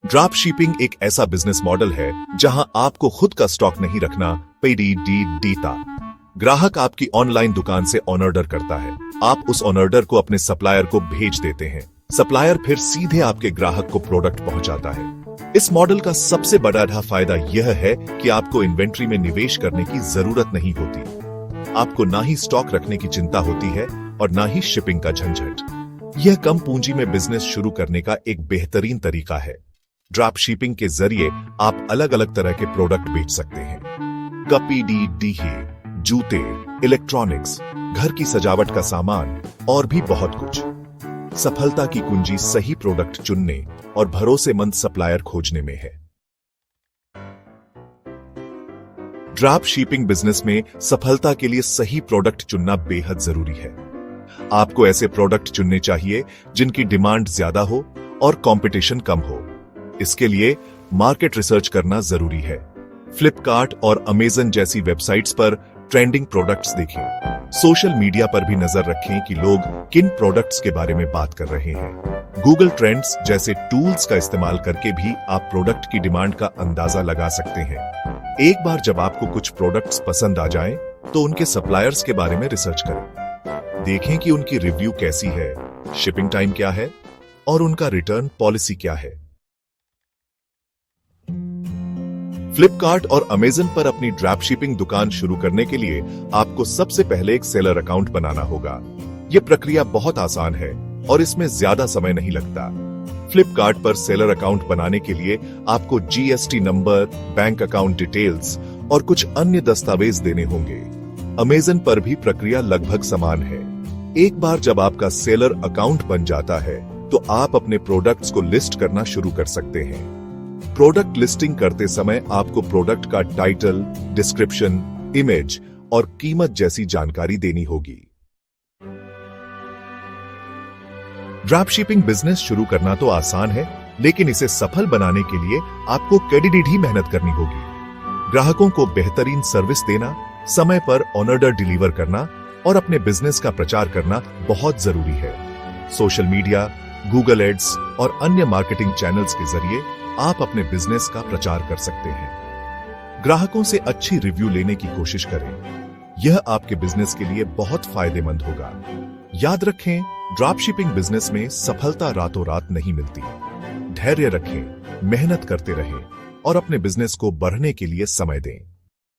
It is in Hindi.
ड्रॉप शिपिंग एक ऐसा बिजनेस मॉडल है जहां आपको खुद का स्टॉक नहीं रखना पड़ता। ग्राहक आपकी ऑनलाइन दुकान से ऑर्डर करता है, आप उस ऑर्डर को अपने सप्लायर को भेज देते हैं। सप्लायर फिर सीधे आपके ग्राहक को प्रोडक्ट पहुंचाता है। इस मॉडल का सबसे बड़ा फायदा यह है कि आपको इन्वेंट्री में निवेश करने की जरूरत नहीं होती। आपको ना ही स्टॉक रखने की चिंता होती है और ना ही शिपिंग का झंझट। यह कम पूंजी में बिजनेस शुरू करने का एक बेहतरीन तरीका है। ड्रॉप शिपिंग के जरिए आप अलग अलग तरह के प्रोडक्ट बेच सकते हैं। कपड़े, जूते, इलेक्ट्रॉनिक्स, घर की सजावट का सामान और भी बहुत कुछ। सफलता की कुंजी सही प्रोडक्ट चुनने और भरोसेमंद सप्लायर खोजने में है। ड्रॉप शिपिंग बिजनेस में सफलता के लिए सही प्रोडक्ट चुनना बेहद जरूरी है। आपको ऐसे प्रोडक्ट चुनने चाहिए जिनकी डिमांड ज्यादा हो और कंपटीशन कम हो। इसके लिए मार्केट रिसर्च करना जरूरी है। फ्लिपकार्ट और अमेजन जैसी वेबसाइट्स पर ट्रेंडिंग प्रोडक्ट्स देखें। सोशल मीडिया पर भी नजर रखें कि लोग किन प्रोडक्ट्स के बारे में बात कर रहे हैं। गूगल ट्रेंड्स जैसे टूल्स का इस्तेमाल करके भी आप प्रोडक्ट की डिमांड का अंदाजा लगा सकते हैं। एक बार जब आपको कुछ प्रोडक्ट्स पसंद आ जाएं, तो उनके सप्लायर्स के बारे में रिसर्च करें। देखें कि उनकी रिव्यू कैसी है, शिपिंग टाइम क्या है और उनका रिटर्न पॉलिसी क्या है। फ्लिपकार्ट और अमेजन पर अपनी ड्रॉप शिपिंग दुकान शुरू करने के लिए आपको सबसे पहले एक सेलर अकाउंट बनाना होगा। यह प्रक्रिया बहुत आसान है और इसमें ज्यादा समय नहीं लगता। फ्लिपकार्ट पर सेलर अकाउंट बनाने के लिए आपको GST number, bank account details और कुछ अन्य दस्तावेज देने होंगे। अमेजन पर भी प्रक्रिया लगभग समान है। एक बार जब आपका सेलर अकाउंट बन जाता है, तो आप अपने प्रोडक्ट्स को लिस्ट करना शुरू कर सकते हैं। प्रोडक्ट लिस्टिंग करते समय आपको प्रोडक्ट का टाइटल, डिस्क्रिप्शन, इमेज और कीमत जैसी जानकारी देनी होगी। ड्रॉप शिपिंग बिजनेस शुरू करना तो आसान है, लेकिन इसे सफल बनाने के लिए आपको कड़ी मेहनत करनी होगी। ग्राहकों को बेहतरीन सर्विस देना, समय पर ऑर्डर डिलीवर करना और अपने बिजनेस का प्रचार करना बहुत जरूरी है। सोशल मीडिया, गूगल एड्स और अन्य मार्केटिंग चैनल्स के जरिए आप अपने बिजनेस का प्रचार कर सकते हैं। ग्राहकों से अच्छी रिव्यू लेने की कोशिश करें। यह आपके बिजनेस के लिए बहुत फायदेमंद होगा। याद रखें, ड्रॉप शिपिंग बिजनेस में सफलता रातों रात नहीं मिलती। धैर्य रखें, मेहनत करते रहें और अपने बिजनेस को बढ़ने के लिए समय दें।